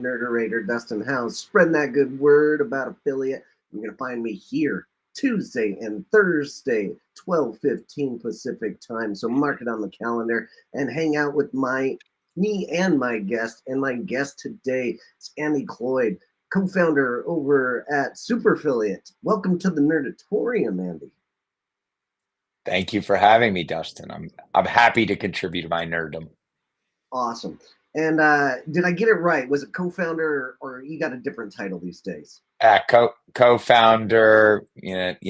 Nerderator Dustin House, spreading that good word about affiliate. You're going to find me here Tuesday and Thursday, 12:15 Pacific time. So mark it on the calendar and hang out with me and my guest. And my guest today is Andy Cloyd, co-founder over at Superfiliate. Welcome to the Nerdatorium, Andy. Thank you for having me, Dustin. I'm happy to contribute to my nerddom. Awesome. And did I get it right? Was it co-founder or you got a different title these days? Co-founder,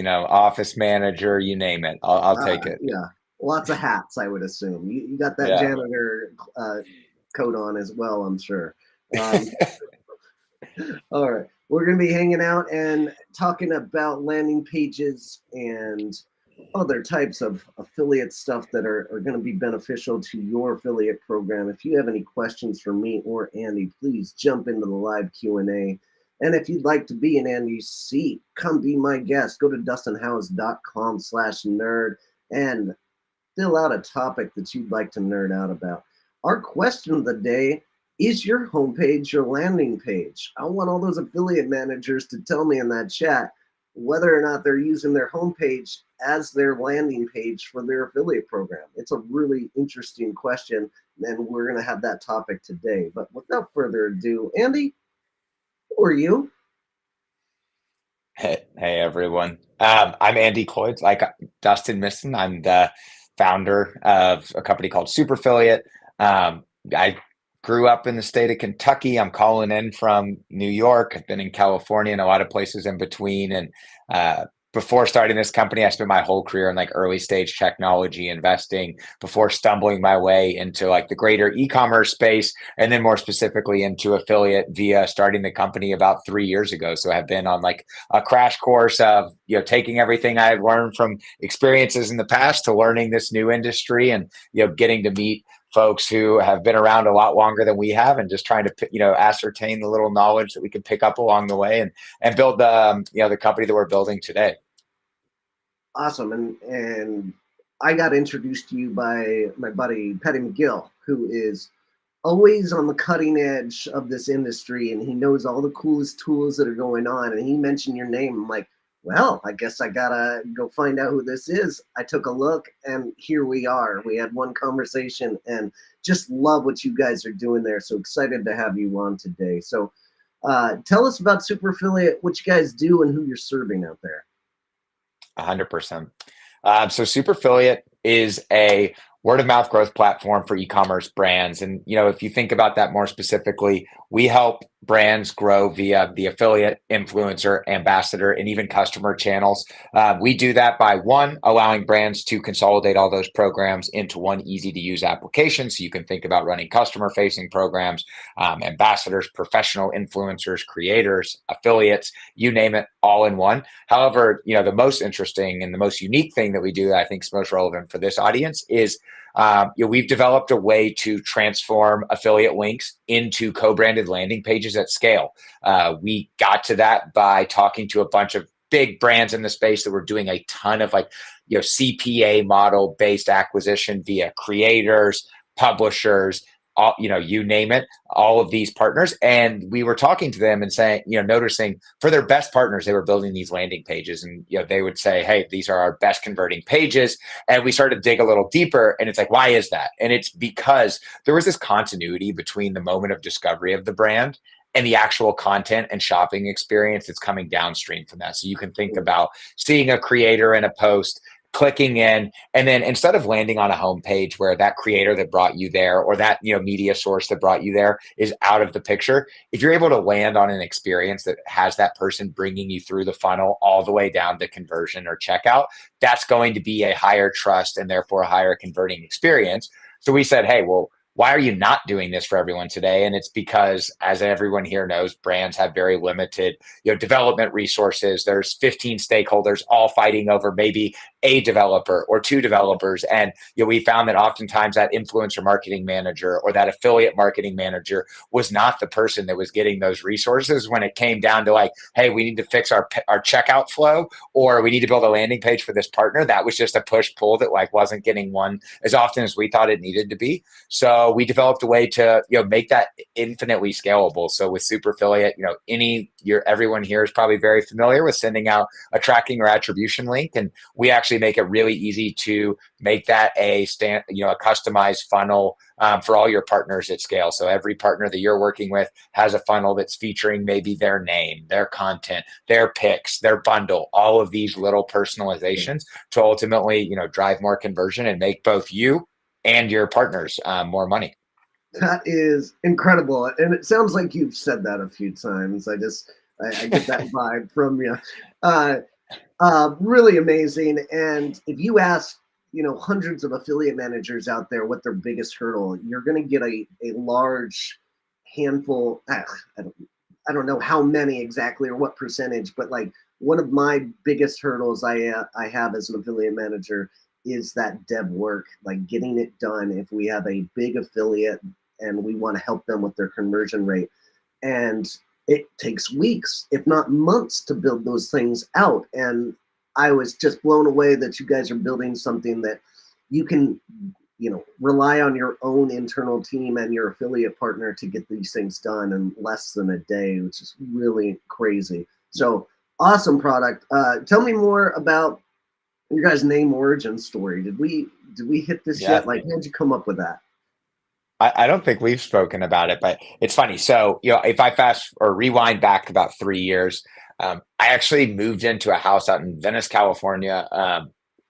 office manager, you name it. I'll take it. Yeah, lots of hats, I would assume. You got that Yeah. janitor coat on as well, I'm sure. All right. We're going to be hanging out and talking about landing pages and other types of affiliate stuff that are going to be beneficial to your affiliate program. If you have any questions for me or Andy, please jump into the live Q&A. And if you'd like to be in Andy's seat, come be my guest. Go to dustinhouse.com/nerd and fill out a topic that you'd like to nerd out about. Our question of the day: is your homepage your landing page? I want all those affiliate managers to tell me in that chat whether or not they're using their homepage as their landing page for their affiliate program. It's a really interesting question, and we're going to have that topic today. But without further ado, Andy, who are you? Hey, everyone. I'm Andy Cloyd, like Dustin Miston. I'm the founder of a company called Superfiliate. I grew up in the state of Kentucky. I'm calling in from New York. I've been in California and a lot of places in between. And before starting this company, I spent my whole career in like early stage technology investing before stumbling my way into like the greater e-commerce space, and then more specifically into affiliate via starting the company about 3 years ago. So I've been on like a crash course of, taking everything I've learned from experiences in the past to learning this new industry and, getting to meet folks who have been around a lot longer than we have, and just trying to ascertain the little knowledge that we can pick up along the way and build the company that we're building today. Awesome. And I got introduced to you by my buddy Patty McGill, who is always on the cutting edge of this industry, and he knows all the coolest tools that are going on. And he mentioned your name. I'm like, well, I guess I gotta go find out who this is. I took a look, and here we are. We had one conversation, and just love what you guys are doing there. So excited to have you on today. So tell us about Superfiliate, what you guys do, and who you're serving out there. 100%. So Superfiliate is a word of mouth growth platform for e-commerce brands. And, if you think about that more specifically, we help brands grow via the affiliate, influencer, ambassador, and even customer channels. We do that by one, allowing brands to consolidate all those programs into one easy to use application. So you can think about running customer facing programs, ambassadors, professional influencers, creators, affiliates, you name it, all in one. However, the most interesting and the most unique thing that we do that I think is most relevant for this audience is we've developed a way to transform affiliate links into co-branded landing pages at scale. We got to that by talking to a bunch of big brands in the space that were doing a ton of CPA model based acquisition via creators, publishers, all, you name it, all of these partners. And we were talking to them and saying, noticing for their best partners, they were building these landing pages, and, they would say, hey, these are our best converting pages. And we started to dig a little deeper, and it's like, why is that? And it's because there was this continuity between the moment of discovery of the brand and the actual content and shopping experience that's coming downstream from that. So you can think about seeing a creator in a post, clicking in, and then instead of landing on a homepage where that creator that brought you there or that media source that brought you there is out of the picture, if you're able to land on an experience that has that person bringing you through the funnel all the way down to conversion or checkout, that's going to be a higher trust and therefore a higher converting experience. So we said, hey, well, why are you not doing this for everyone today? And it's because, as everyone here knows, brands have very limited, development resources. There's 15 stakeholders all fighting over maybe a developer or two developers. And we found that oftentimes that influencer marketing manager or that affiliate marketing manager was not the person that was getting those resources when it came down to like, hey, we need to fix our checkout flow, or we need to build a landing page for this partner. That was just a push pull that like wasn't getting one as often as we thought it needed to be. So we developed a way to make that infinitely scalable. So with Super Affiliate, everyone here is probably very familiar with sending out a tracking or attribution link, and we actually make it really easy to make that a customized funnel for all your partners at scale. So every partner that you're working with has a funnel that's featuring maybe their name, their content, their picks, their bundle, all of these little personalizations to ultimately, drive more conversion and make both you and your partners more money. That is incredible. And it sounds like you've said that a few times. I get that vibe from you. Really amazing. And if you ask, hundreds of affiliate managers out there what their biggest hurdle, you're going to get a large handful. I don't know how many exactly or what percentage, but like one of my biggest hurdles I have as an affiliate manager is that dev work, like getting it done. If we have a big affiliate and we want to help them with their conversion rate, and it takes weeks, if not months, to build those things out. And I was just blown away that you guys are building something that you can, rely on your own internal team and your affiliate partner to get these things done in less than a day, which is really crazy. So awesome product. Tell me more about your guys' name origin story. Did we hit this yet? Like, how'd you come up with that? I don't think we've spoken about it, but it's funny. So, if I fast or rewind back about 3 years, I actually moved into a house out in Venice, California,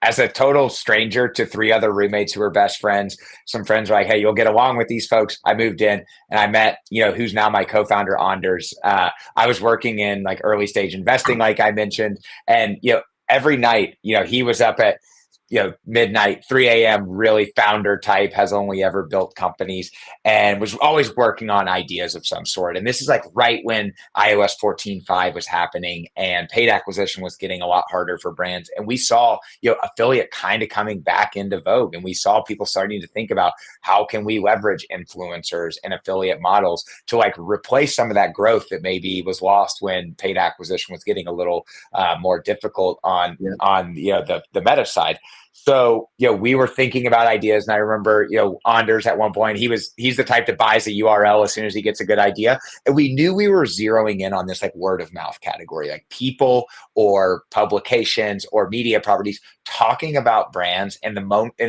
as a total stranger to 3 other roommates who were best friends. Some friends were like, hey, you'll get along with these folks. I moved in and I met, who's now my co-founder, Anders. I was working in like early stage investing, like I mentioned. And, every night, he was up at midnight, 3 a.m., really founder type, has only ever built companies and was always working on ideas of some sort. And this is like right when iOS 14.5 was happening and paid acquisition was getting a lot harder for brands. And we saw, affiliate kind of coming back into vogue. And we saw people starting to think about how can we leverage influencers and affiliate models to like replace some of that growth that maybe was lost when paid acquisition was getting a little more difficult on the meta side. So, we were thinking about ideas, and I remember, Anders at one point, he's the type that buys a URL as soon as he gets a good idea. And we knew we were zeroing in on this like word of mouth category, like people or publications or media properties talking about brands, and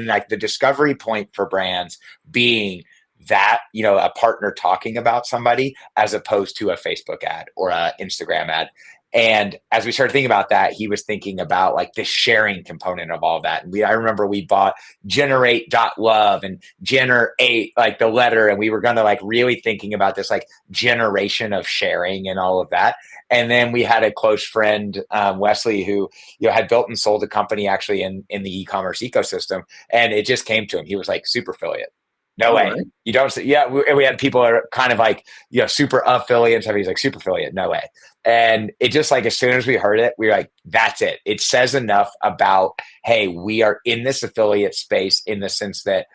like the discovery point for brands being that, a partner talking about somebody as opposed to a Facebook ad or a Instagram ad. And as we started thinking about that, he was thinking about like the sharing component of all that. And I remember we bought generate.love and generate, like the letter. And we were going to like really thinking about this like generation of sharing and all of that. And then we had a close friend, Wesley, who had built and sold a company actually in the e-commerce ecosystem. And it just came to him. He was like, super affiliate. No way. Right. You don't see, we had people that are kind of like, super affiliates. He's like, super affiliate, no way. And it just like, as soon as we heard it, we were like, that's it. It says enough about, hey, we are in this affiliate space in the sense that,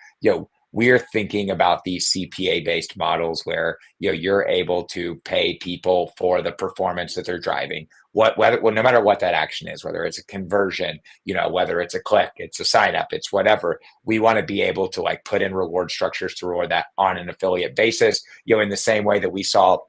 we're thinking about these CPA based models where, you're able to pay people for the performance that they're driving. No matter what that action is, whether it's a conversion, whether it's a click, it's a sign up, it's whatever, we want to be able to like put in reward structures to reward that on an affiliate basis, in the same way that we saw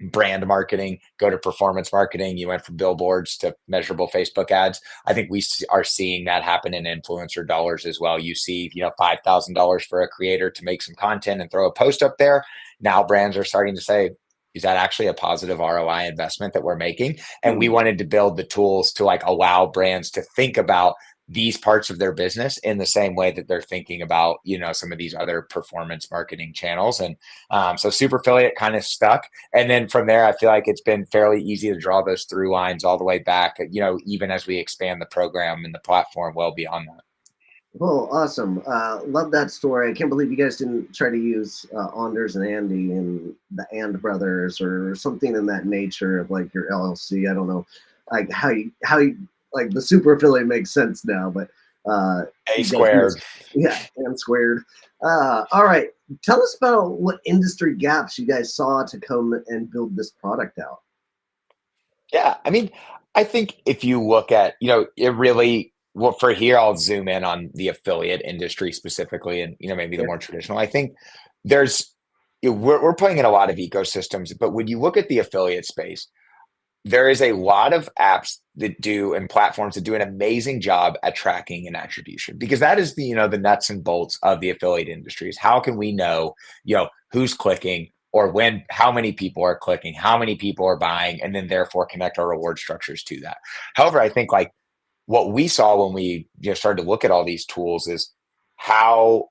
brand marketing go to performance marketing. You went from billboards to measurable Facebook ads. I think we are seeing that happen in influencer dollars as well. You see, $5,000 for a creator to make some content and throw a post up there. Now brands are starting to say, is that actually a positive ROI investment that we're making? And we wanted to build the tools to like allow brands to think about these parts of their business in the same way that they're thinking about, some of these other performance marketing channels. And so Super Affiliate kind of stuck. And then from there, I feel like it's been fairly easy to draw those through lines all the way back, even as we expand the program and the platform well beyond that. Oh, awesome. Love that story. I can't believe you guys didn't try to use Anders and Andy and the And Brothers or something in that nature of like your LLC. I don't know, like how you like the super affiliate makes sense now, but A you guys squared. missed, yeah, and squared. All right, tell us about what industry gaps you guys saw to come and build this product out. Yeah, I mean, I think if you look at, it really, well, for here, I'll zoom in on the affiliate industry specifically, and maybe the Yeah, more traditional. I think there's, we're playing in a lot of ecosystems, but when you look at the affiliate space, there is a lot of apps that do and platforms that do an amazing job at tracking and attribution, because that is the the nuts and bolts of the affiliate industry. Is how can we know who's clicking, or when, how many people are clicking, how many people are buying, and then therefore connect our reward structures to that. However, I think like what we saw when we started to look at all these tools is how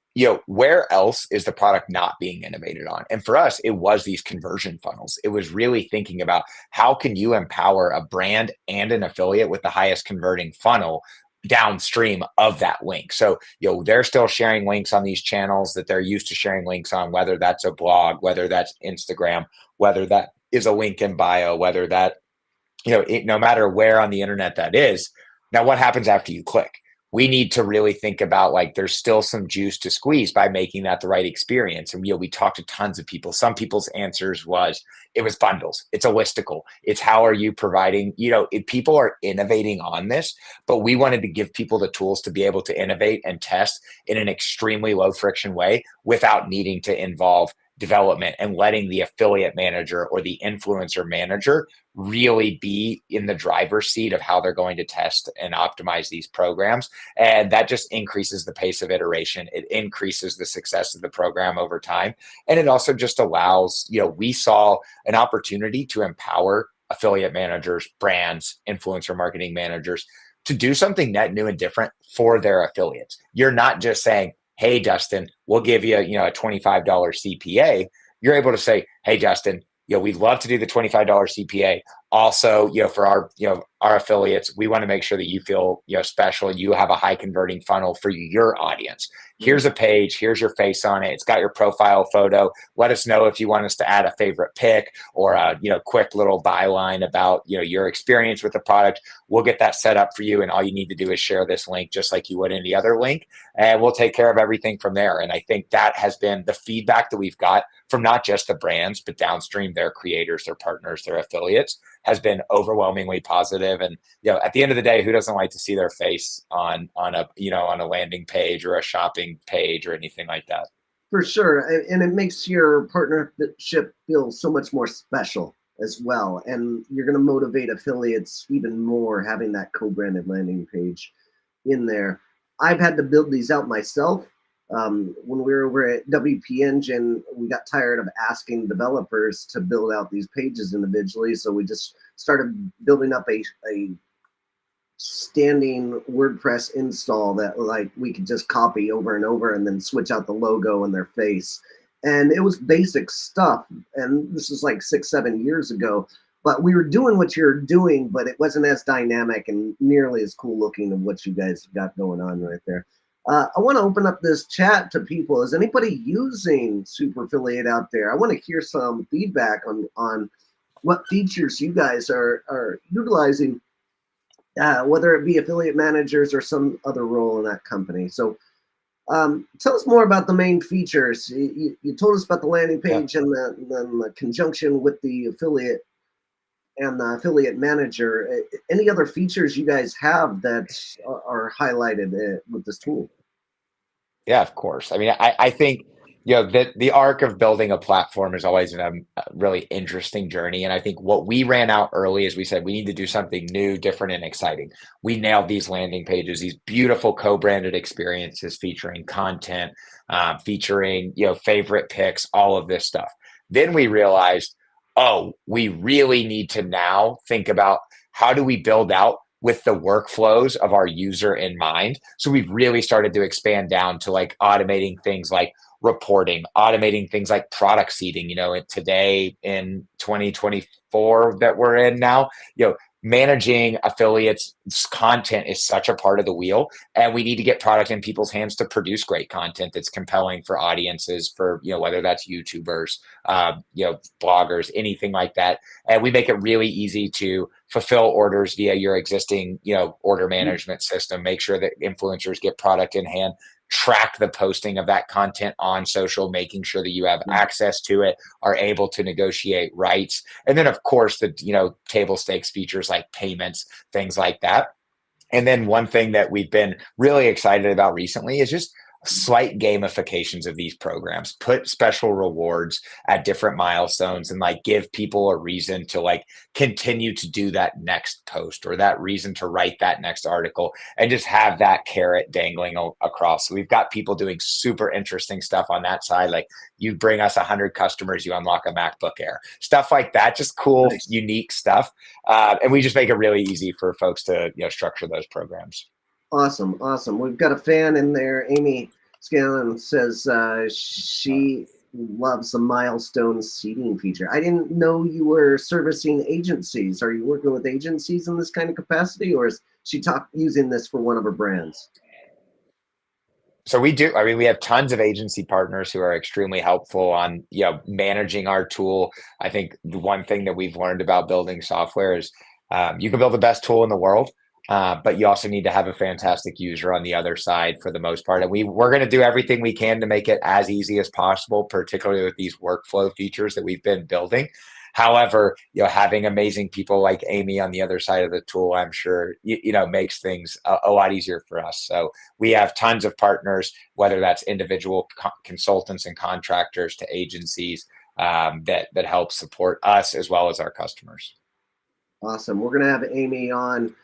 where else is the product not being innovated on. And for us, it was these conversion funnels. It was really thinking about how can you empower a brand and an affiliate with the highest converting funnel downstream of that link. So they're still sharing links on these channels that they're used to sharing links on, whether that's a blog, whether that's Instagram, whether that is a link in bio, whether that no matter where on the internet that is. Now, what happens after you click? We need to really think about, like, there's still some juice to squeeze by making that the right experience. And we talked to tons of people. Some people's answers was it was bundles. It's a listicle. It's how are you providing, if people are innovating on this, but we wanted to give people the tools to be able to innovate and test in an extremely low friction way without needing to involve development, and letting the affiliate manager or the influencer manager really be in the driver's seat of how they're going to test and optimize these programs. And that just increases the pace of iteration. It increases the success of the program over time. And it also just allows, we saw an opportunity to empower affiliate managers, brands, influencer marketing managers to do something net new and different for their affiliates. You're not just saying, hey, Dustin, we'll give you, a $25 CPA. You're able to say, hey, Dustin, we'd love to do the $25 CPA. Also, for our affiliates, we want to make sure that you feel, special. You have a high converting funnel for your audience. Here's a page. Here's your face on it. It's got your profile photo. Let us know if you want us to add a favorite pick or a, quick little byline about, your experience with the product. We'll get that set up for you. And all you need to do is share this link just like you would any other link. And we'll take care of everything from there. And I think that has been the feedback that we've got from not just the brands, but downstream their creators, their partners, their affiliates, has been overwhelmingly positive. And at the end of the day, who doesn't like to see their face on a landing page or a shopping page or anything like that? for sure, and it makes your partnership feel so much more special as well. And you're going to motivate affiliates even more having that co-branded landing page in there. I've had to build these out myself. When we were over at WP Engine, we got tired of asking developers to build out these pages individually, so we just started building up a standing WordPress install that like we could just copy over and over and then switch out the logo and their face. And it was basic stuff. And this is like 6-7 years ago. But we were doing what you're doing, but it wasn't as dynamic and nearly as cool looking as what you guys got going on right there. I want to open up this chat to people. Is anybody using Super Affiliate out there? I want to hear some feedback on what features you guys are utilizing, whether it be affiliate managers or some other role in that company. So tell us more about the main features. You told us about the landing page, and the conjunction with the affiliate and the affiliate manager. Any other features you guys have that are highlighted with this tool? Yeah, of course. I mean, I think that the arc of building a platform is always a really interesting journey. And I think what we ran out early is we said we need to do something new, different, and exciting. We nailed these landing pages, these beautiful co-branded experiences featuring content, featuring favorite picks, all of this stuff. Then we realized, oh, we really need to now think about how do we build out with the workflows of our user in mind. So we've really started to expand down to like automating things like reporting, automating things like product seeding. Today in 2024 that we're in now, managing affiliates content is such a part of the wheel, and we need to get product in people's hands to produce great content that's compelling for audiences, for, whether that's YouTubers, bloggers, anything like that. And we make it really easy to fulfill orders via your existing, order management system, make sure that influencers get product in hand, track the posting of that content on social, making sure that you have access to it, are able to negotiate rights. And then of course the, table stakes features like payments, things like that. And then one thing that we've been really excited about recently is just slight gamifications of these programs, put special rewards at different milestones, and like give people a reason to like continue to do that next post, or that reason to write that next article, and just have that carrot dangling across. So we've got people doing super interesting stuff on that side. Like, you bring us 100 customers, you unlock a MacBook Air, stuff like that, just cool, nice, unique stuff. And we just make it really easy for folks to, structure those programs. Awesome. We've got a fan in there. Amy Scanlon says she loves the milestone seating feature. I didn't know you were servicing agencies. Are you working with agencies in this kind of capacity, or is she using this for one of her brands? So we do. I mean, we have tons of agency partners who are extremely helpful on, managing our tool. I think the one thing that we've learned about building software is you can build the best tool in the world, but you also need to have a fantastic user on the other side for the most part. And we're going to do everything we can to make it as easy as possible, particularly with these workflow features that we've been building. However, having amazing people like Amy on the other side of the tool, I'm sure, makes things a lot easier for us. So we have tons of partners, whether that's individual consultants and contractors to agencies, that help support us as well as our customers. Awesome. We're going to have Amy on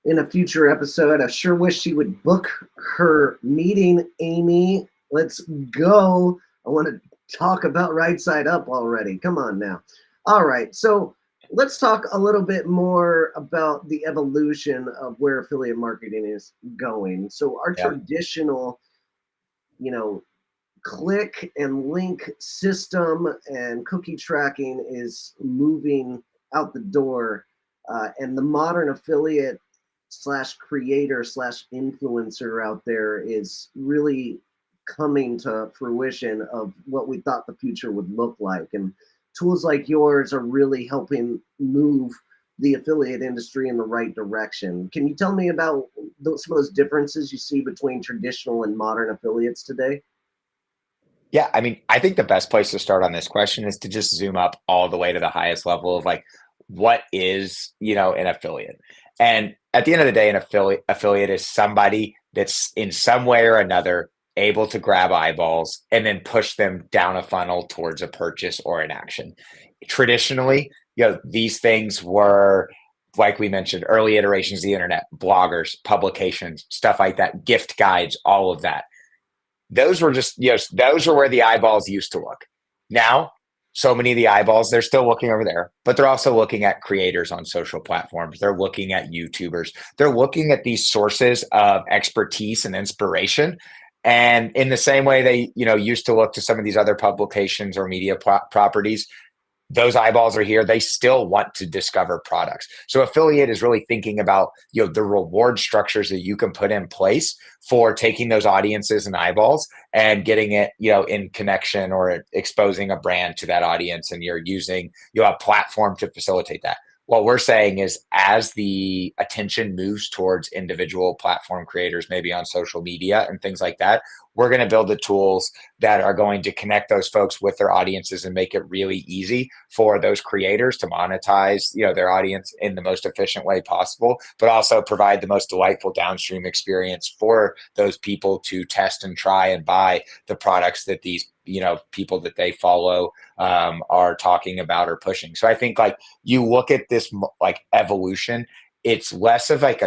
in a future episode. I sure wish she would book her meeting. Amy, let's go. I want to talk about Right Side Up already. Come on now. All right, so let's talk a little bit more about the evolution of where affiliate marketing is going. So our traditional, click and link system and cookie tracking is moving out the door, and the modern affiliate / creator / influencer out there is really coming to fruition of what we thought the future would look like. And tools like yours are really helping move the affiliate industry in the right direction. Can you tell me about some of those differences you see between traditional and modern affiliates today? Yeah, I mean, I think the best place to start on this question is to just zoom up all the way to the highest level of like, what is, an affiliate? And at the end of the day, an affiliate is somebody that's in some way or another able to grab eyeballs and then push them down a funnel towards a purchase or an action. Traditionally, these things were, like we mentioned, early iterations of the internet, bloggers, publications, stuff like that, gift guides, all of that. Those were just, those are where the eyeballs used to look. Now, so many of the eyeballs, they're still looking over there, but they're also looking at creators on social platforms. They're looking at YouTubers. They're looking at these sources of expertise and inspiration. And in the same way they, used to look to some of these other publications or media properties, those eyeballs are here. They still want to discover products. So affiliate is really thinking about, the reward structures that you can put in place for taking those audiences and eyeballs and getting it, in connection or exposing a brand to that audience. And you're using, a platform to facilitate that. What we're saying is, as the attention moves towards individual platform creators, maybe on social media and things like that, we're going to build the tools that are going to connect those folks with their audiences and make it really easy for those creators to monetize, their audience in the most efficient way possible, but also provide the most delightful downstream experience for those people to test and try and buy the products that these people that they follow are talking about or pushing. So I think like you look at this like evolution, it's less of like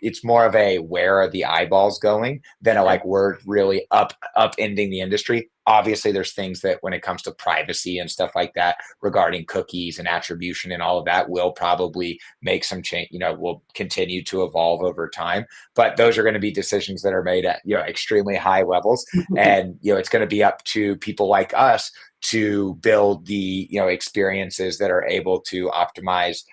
it's more of a where are the eyeballs going than a like we're really upending the industry. Obviously, there's things that when it comes to privacy and stuff like that regarding cookies and attribution and all of that will probably make some change, will continue to evolve over time. But those are going to be decisions that are made at, extremely high levels. And, it's going to be up to people like us to build the, experiences that are able to optimize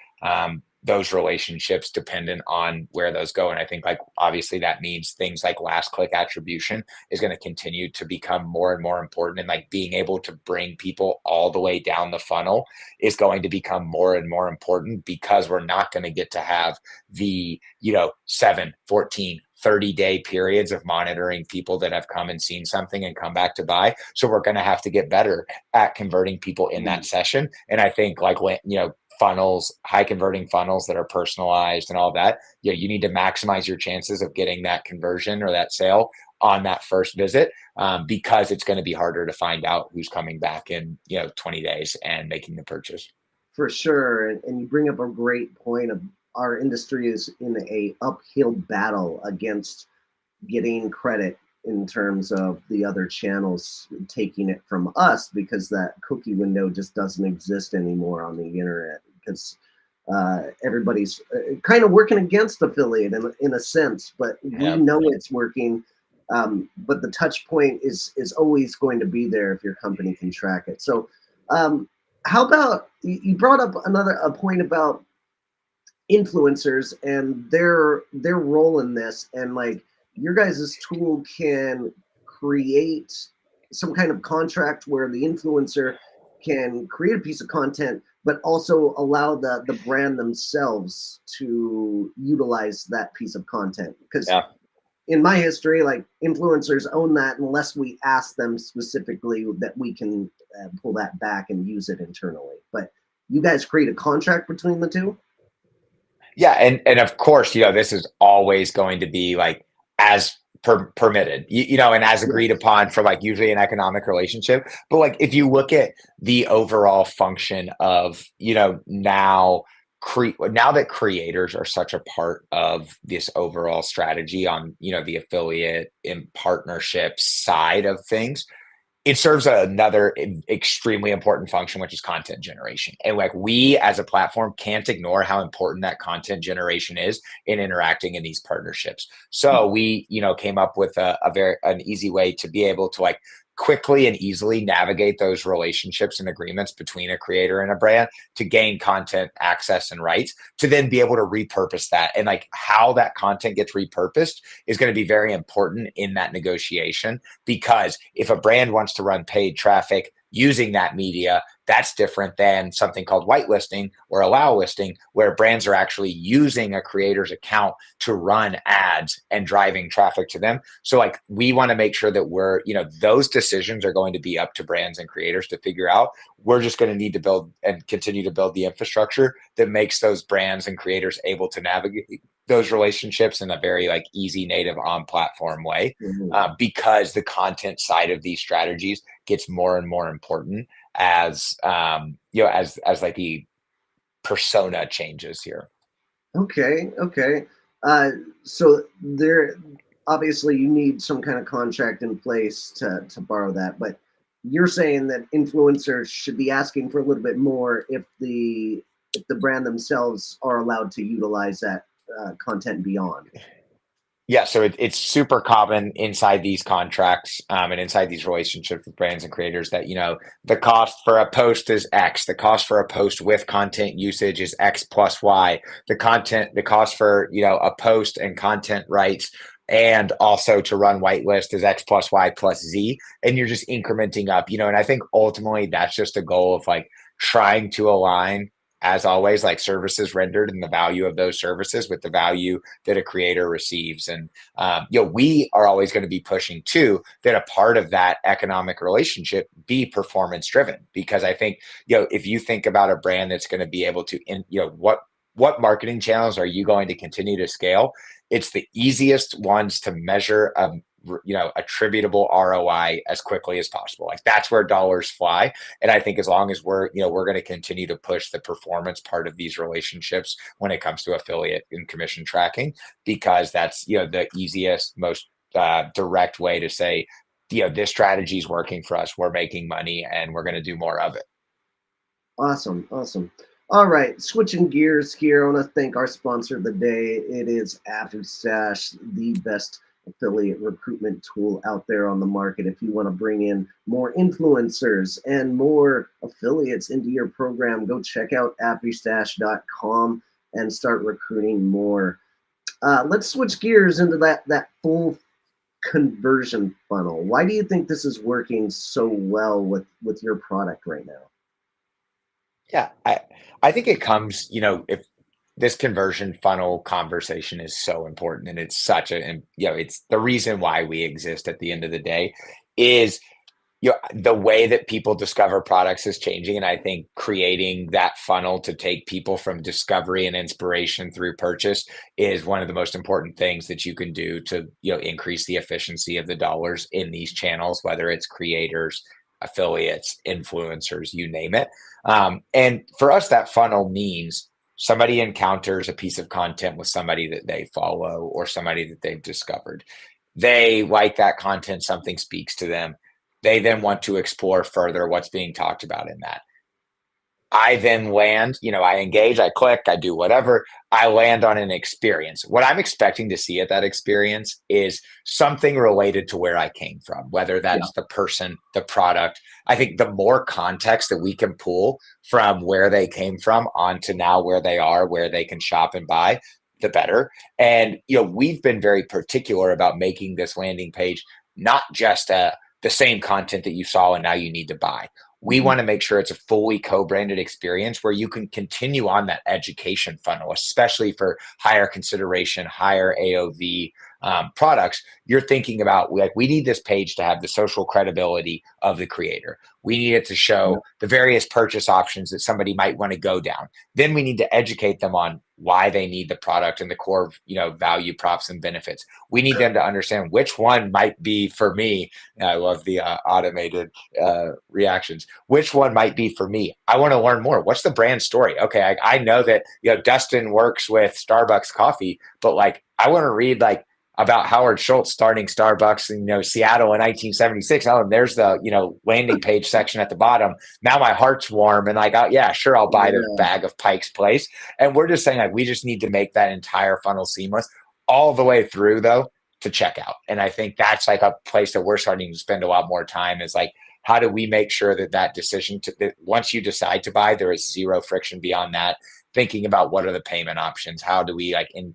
those relationships dependent on where those go. And I think like obviously that means things like last click attribution is going to continue to become more and more important. And like being able to bring people all the way down the funnel is going to become more and more important, because we're not going to get to have the, 7, 14, 30-day periods of monitoring people that have come and seen something and come back to buy. So we're going to have to get better at converting people in that session. And I think like when, funnels, high converting funnels that are personalized and all that, you need to maximize your chances of getting that conversion or that sale on that first visit, because it's going to be harder to find out who's coming back in 20 days and making the purchase. For sure. And you bring up a great point of our industry is in a uphill battle against getting credit in terms of the other channels taking it from us, because that cookie window just doesn't exist anymore on the internet, because everybody's kind of working against affiliate in a sense, but we know it's working. But the touch point is always going to be there if your company can track it. So how about, you brought up a point about influencers and their role in this, and like your guys' tool can create some kind of contract where the influencer can create a piece of content, but also allow the brand themselves to utilize that piece of content. Because in my history, like influencers own that unless we ask them specifically that we can pull that back and use it internally. But you guys create a contract between the two? Yeah, and of course, this is always going to be like as permitted, and as agreed upon for like usually an economic relationship. But like if you look at the overall function of, now that creators are such a part of this overall strategy on, the affiliate and partnership side of things, it serves another extremely important function, which is content generation. And like we as a platform can't ignore how important that content generation is in interacting in these partnerships. So we, came up with an easy way to be able to like quickly and easily navigate those relationships and agreements between a creator and a brand to gain content access and rights, to then be able to repurpose that. And like how that content gets repurposed is going to be very important in that negotiation, because if a brand wants to run paid traffic using that media, that's different than something called whitelisting or allow listing, where brands are actually using a creator's account to run ads and driving traffic to them. So like we want to make sure that we're, those decisions are going to be up to brands and creators to figure out. We're just going to need to build and continue to build the infrastructure that makes those brands and creators able to navigate those relationships in a very like easy native on platform way, because the content side of these strategies gets more and more important as as like the persona changes here. Okay. So there, obviously you need some kind of contract in place to borrow that, but you're saying that influencers should be asking for a little bit more if the brand themselves are allowed to utilize that content beyond. Yeah, so it's super common inside these contracts and inside these relationships with brands and creators that, the cost for a post is X, the cost for a post with content usage is X plus Y, the cost for, a post and content rights and also to run whitelist is X plus Y plus Z. And you're just incrementing up, and I think ultimately that's just a goal of like trying to align, as always, like services rendered and the value of those services with the value that a creator receives. And, we are always going to be pushing too that a part of that economic relationship be performance driven, because I think, if you think about a brand that's going to be able to, what marketing channels are you going to continue to scale? It's the easiest ones to measure attributable ROI as quickly as possible. Like that's where dollars fly. And I think as long as we're going to continue to push the performance part of these relationships when it comes to affiliate and commission tracking, because that's, the easiest, most direct way to say, this strategy is working for us. We're making money and we're going to do more of it. Awesome. All right, switching gears here, I want to thank our sponsor of the day. It is AffyStash, the best affiliate recruitment tool out there on the market. If you want to bring in more influencers and more affiliates into your program, go check out AffyStash.com. and start recruiting more. Let's switch gears into that full conversion funnel. Why do you think this is working so well with your product right now? Yeah, I think it comes, if this conversion funnel conversation is so important and it's such a, and it's the reason why we exist at the end of the day is the way that people discover products is changing. And I think creating that funnel to take people from discovery and inspiration through purchase is one of the most important things that you can do to, increase the efficiency of the dollars in these channels, whether it's creators, affiliates, influencers, you name it. And for us, that funnel means somebody encounters a piece of content with somebody that they follow or somebody that they've discovered. They like that content, something speaks to them. They then want to explore further what's being talked about in that. I then land, I engage, I click, I do whatever, I land on an experience. What I'm expecting to see at that experience is something related to where I came from, whether Yeah. that's the person, the product. I think the more context that we can pull from where they came from onto now where they are, where they can shop and buy, the better. And, we've been very particular about making this landing page not just the same content that you saw and now you need to buy. We Mhm. want to make sure it's a fully co-branded experience where you can continue on that education funnel, especially for higher consideration, higher AOV products. You're thinking about, like, we need this page to have the social credibility of the creator. We need it to Yeah. show the various purchase options that somebody might want to go down. Then we need to educate them on why they need the product and the core, value props and benefits. We need them to understand which one might be for me. I love the automated reactions. Which one might be for me? I want to learn more. What's the brand story? Okay, I know that Dustin works with Starbucks coffee, but like I want to read like about Howard Schultz starting Starbucks in Seattle in 1976. Oh, and there's the landing page section at the bottom. Now my heart's warm and like, oh yeah, sure, I'll buy the Yeah. bag of Pike's Place. And we're just saying like we just need to make that entire funnel seamless all the way through though to checkout. And I think that's like a place that we're starting to spend a lot more time is like, how do we make sure that decision that once you decide to buy, there is zero friction beyond that? Thinking about what are the payment options, how do we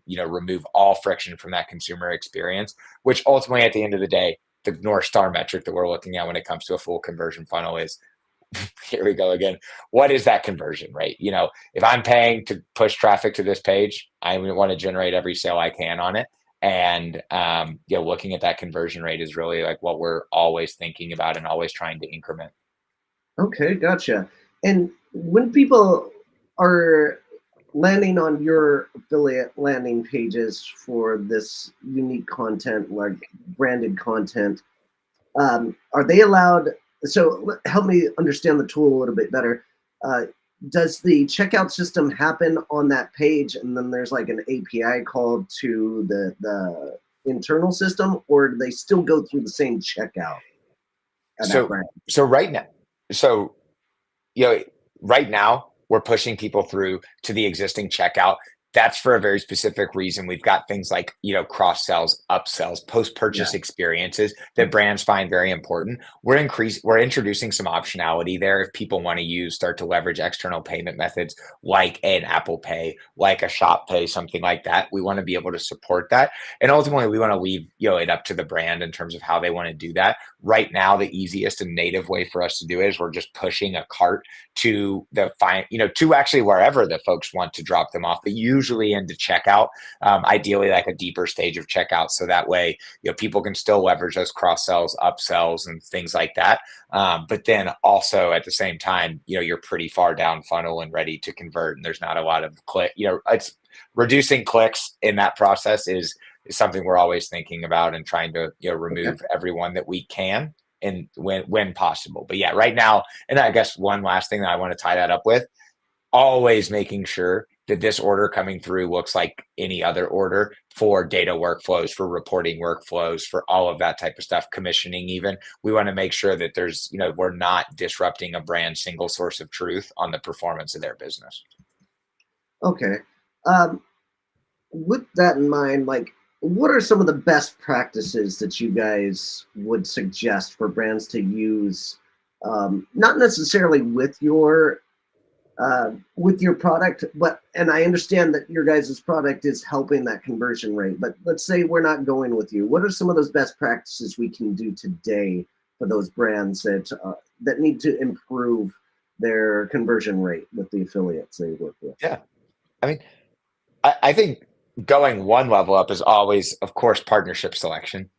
remove all friction from that consumer experience, which ultimately at the end of the day, the North Star metric that we're looking at when it comes to a full conversion funnel is here we go again. What is that conversion rate? If I'm paying to push traffic to this page, I want to generate every sale I can on it. And looking at that conversion rate is really like what we're always thinking about and always trying to increment. Okay, gotcha. And when people are landing on your affiliate landing pages for this unique content, like branded content, are they allowed? So help me understand the tool a little bit better. Uh, does the checkout system happen on that page, and then there's like an API call to the internal system, or do they still go through the same checkout at that So brand? so right now, so you know, right now we're pushing people through to the existing checkout. That's for a very specific reason. We've got things like, cross sells, upsells, post Yeah. purchase experiences that brands find very important. We're introducing some optionality there. If people want to start to leverage external payment methods like an Apple Pay, like a Shop Pay, something like that, we want to be able to support that. And ultimately, we want to leave, it up to the brand in terms of how they want to do that. Right now, the easiest and native way for us to do it is we're just pushing a cart to to actually wherever the folks want to drop them off, but usually into checkout, ideally like a deeper stage of checkout. So that way, people can still leverage those cross sells, upsells, and things like that. But then also at the same time, you're pretty far down funnel and ready to convert, and there's not a lot of click. It's reducing clicks in that process is something we're always thinking about and trying to Okay. remove everyone that we can and when possible. But yeah, right now, and I guess one last thing that I want to tie that up with, always making sure that this order coming through looks like any other order for data workflows, for reporting workflows, for all of that type of stuff, commissioning even. We want to make sure that there's, we're not disrupting a brand's single source of truth on the performance of their business. Okay. Um, with that in mind, like, what are some of the best practices that you guys would suggest for brands to use? Not necessarily with your with your product, and I understand that your guys' product is helping that conversion rate, but let's say we're not going with you. What are some of those best practices we can do today for those brands that need to improve their conversion rate with the affiliates they work with? Yeah. I mean, I think going one level up is always, of course, partnership selection.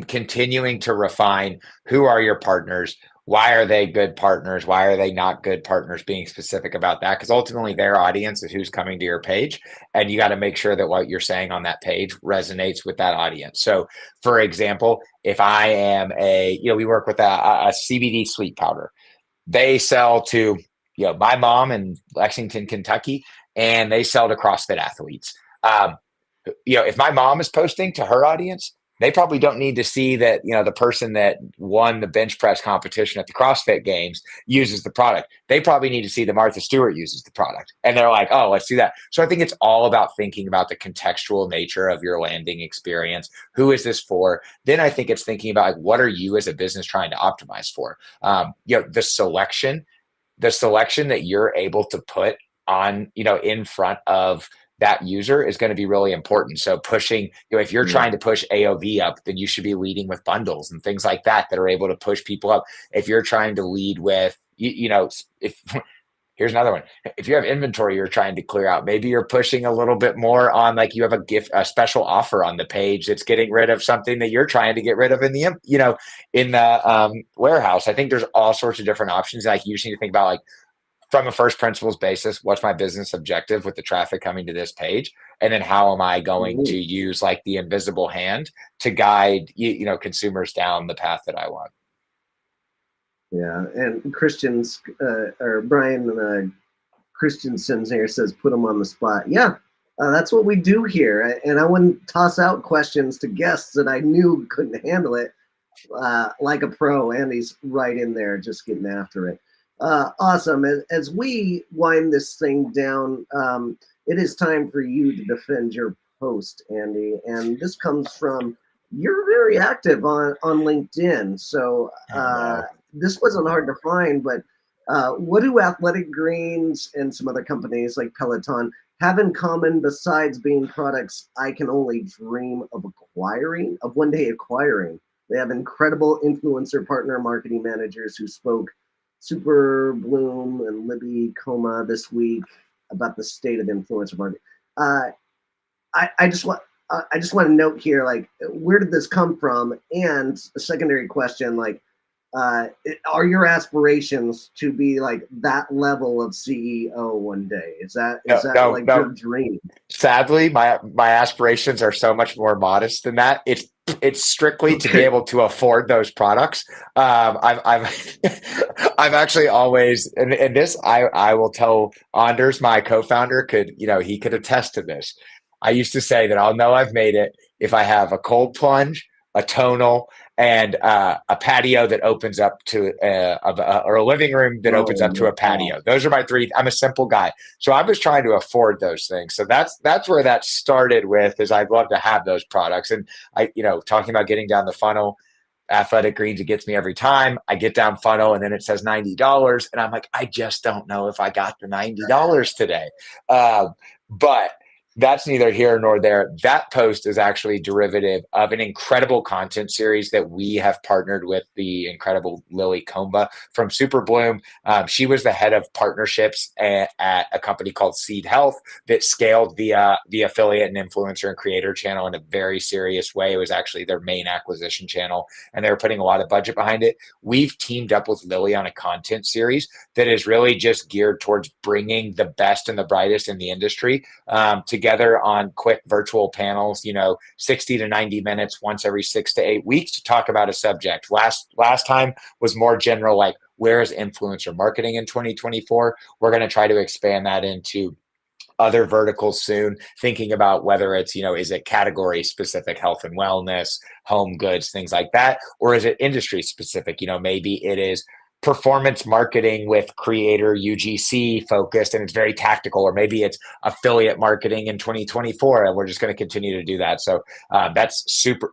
Continuing to refine who are your partners, why are they good partners, why are they not good partners, being specific about that, because ultimately their audience is who's coming to your page, and you got to make sure that what you're saying on that page resonates with that audience. So, for example, if I am we work with a CBD sleep powder. They sell to my mom in Lexington, Kentucky, and they sell to CrossFit athletes. If my mom is posting to her audience, they probably don't need to see that the person that won the bench press competition at the CrossFit Games uses the product. They probably need to see that Martha Stewart uses the product, and they're like, oh, let's do that. So I think it's all about thinking about the contextual nature of your landing experience. Who is this for? Then I think it's thinking about, like, what are you as a business trying to optimize for? The selection that you're able to put on, in front of that user is going to be really important. So pushing, if you're trying to push AOV up, then you should be leading with bundles and things like that are able to push people up. If you're trying to lead with, if here's another one. If you have inventory you're trying to clear out, maybe you're pushing a little bit more on, like, you have a special offer on the page that's getting rid of something that you're trying to get rid of in the warehouse. I think there's all sorts of different options. Like, you just need to think about, like, from a first principles basis, what's my business objective with the traffic coming to this page? And then how am I going to use, like, the invisible hand to guide, consumers down the path that I want? Yeah. And Brian Christensen here says, put them on the spot. Yeah. That's what we do here. And I wouldn't toss out questions to guests that I knew couldn't handle it like a pro. Andy's right in there just getting after it. Awesome. As we wind this thing down, it is time for you to defend your post, Andy. And this comes from, you're very active on LinkedIn. So this wasn't hard to find, but what do Athletic Greens and some other companies like Peloton have in common besides being products I can only dream of one day acquiring? They have incredible influencer partner marketing managers who spoke Super Bloom and Libby Coma this week about the state of influencer marketing. I just want to note here, like, where did this come from? And a secondary question, like, are your aspirations to be like that level of CEO one day? Is that your dream? Sadly, my aspirations are so much more modest than that. It's strictly to be able to afford those products. I've actually always, and this I will tell Anders, my co-founder, he could attest to this. I used to say that I'll know I've made it if I have a cold plunge, a tonal, and a patio that opens up to or a living room that opens up to a patio. Those are my three. I'm a simple guy, so I was trying to afford those things. So that's where that started with. Is I'd love to have those products, and talking about getting down the funnel. Athletic Greens, it gets me every time. I get down funnel and then it says $90, and I'm like, I just don't know if I got the $90 today. But that's neither here nor there. That post is actually derivative of an incredible content series that we have partnered with the incredible Lily Comba from Super Bloom. She was the head of partnerships at a company called Seed Health that scaled the affiliate and influencer and creator channel in a very serious way. It was actually their main acquisition channel, and they were putting a lot of budget behind it. We've teamed up with Lily on a content series that is really just geared towards bringing the best and the brightest in the industry together on quick virtual panels, 60 to 90 minutes once every 6 to 8 weeks to talk about a subject. Last time was more general, like, where is influencer marketing in 2024? We're going to try to expand that into other verticals soon, thinking about whether it's, is it category specific, health and wellness, home goods, things like that, or is it industry specific? Maybe it is performance marketing with creator UGC focused and it's very tactical, or maybe it's affiliate marketing in 2024 and we're just going to continue to do that. So that's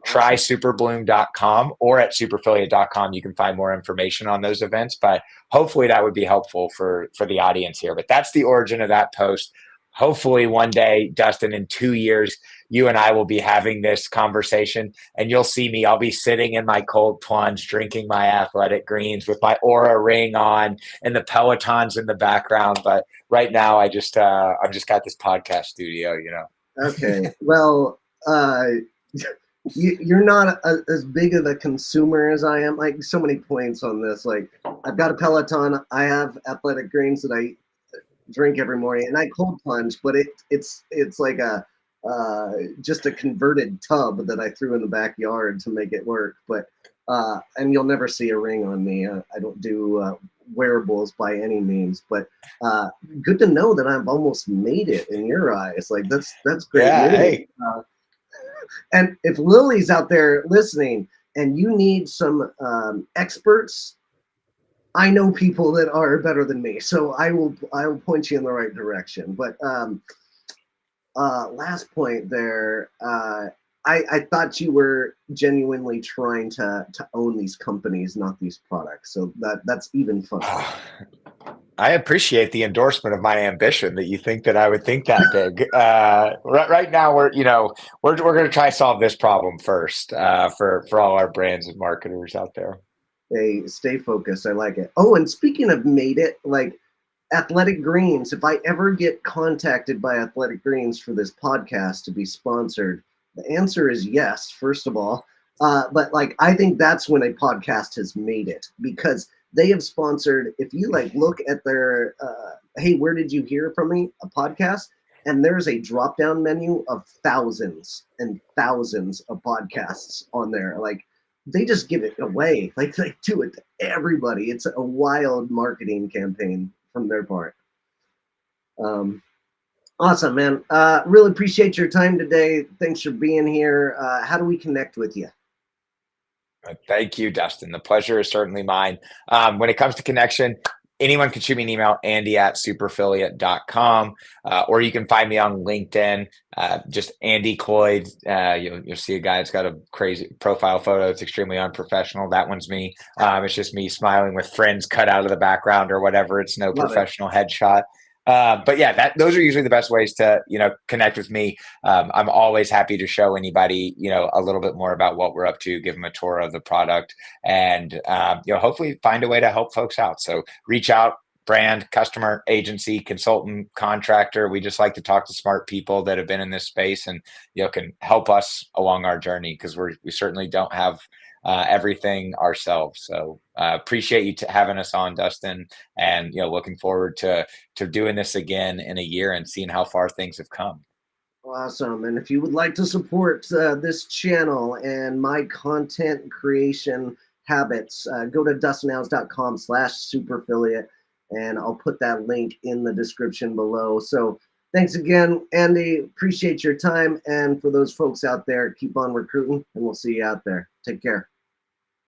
trysuperbloom.com, or at superaffiliate.com. You can find more information on those events, but hopefully that would be helpful for the audience here. But that's the origin of that post. Hopefully one day, Dustin, in 2 years, you and I will be having this conversation and you'll see me. I'll be sitting in my cold plunge, drinking my Athletic Greens with my Aura ring on and the Pelotons in the background. But right now I've just got this podcast studio, you know. Okay. Well, you're not as big of a consumer as I am. Like, so many points on this. Like, I've got a Peloton. I have Athletic Greens that I drink every morning, and I cold plunge, but it's like a just a converted tub that I threw in the backyard to make it work. But and you'll never see a ring on me. I don't do wearables by any means, but good to know that I've almost made it in your eyes. Like, that's great. Yeah, hey. And if Lily's out there listening and you need some experts, I know people that are better than me, so I will point you in the right direction. But last point there, I thought you were genuinely trying to own these companies, not these products. So that's even funnier. I appreciate the endorsement of my ambition that you think that I would think that big. Right now, we're going to try to solve this problem first for all our brands and marketers out there. Hey, stay focused. I like it. Oh, and speaking of made it, like Athletic Greens, if I ever get contacted by Athletic Greens for this podcast to be sponsored, the answer is yes, first of all. But like, I think that's when a podcast has made it, because they have sponsored, if you like look at their, hey, where did you hear from me? A podcast. And there's a drop down menu of thousands and thousands of podcasts on there. Like, they just give it away. Like, they do it to everybody. It's a wild marketing campaign from their part. Awesome, man. Really appreciate your time today. Thanks for being here. How do we connect with you? Thank you, Dustin. The pleasure is certainly mine. When it comes to connection, anyone can shoot me an email, andy@superaffiliate.com, or you can find me on LinkedIn, just Andy Cloyd. You'll see a guy that's got a crazy profile photo. It's extremely unprofessional. That one's me. It's just me smiling with friends cut out of the background or whatever. It's no professional headshot. But yeah, those are usually the best ways to, connect with me. I'm always happy to show anybody, a little bit more about what we're up to, give them a tour of the product, and, hopefully find a way to help folks out. So reach out, brand, customer, agency, consultant, contractor. We just like to talk to smart people that have been in this space and, can help us along our journey, because we certainly don't have everything ourselves. So appreciate you having us on, Dustin, and looking forward to doing this again in a year and seeing how far things have come. Awesome. And if you would like to support this channel and my content creation habits, go to dustinhouse.com/superaffiliate, and I'll put that link in the description below. So thanks again, Andy. Appreciate your time. And for those folks out there, keep on recruiting, and we'll see you out there. Take care.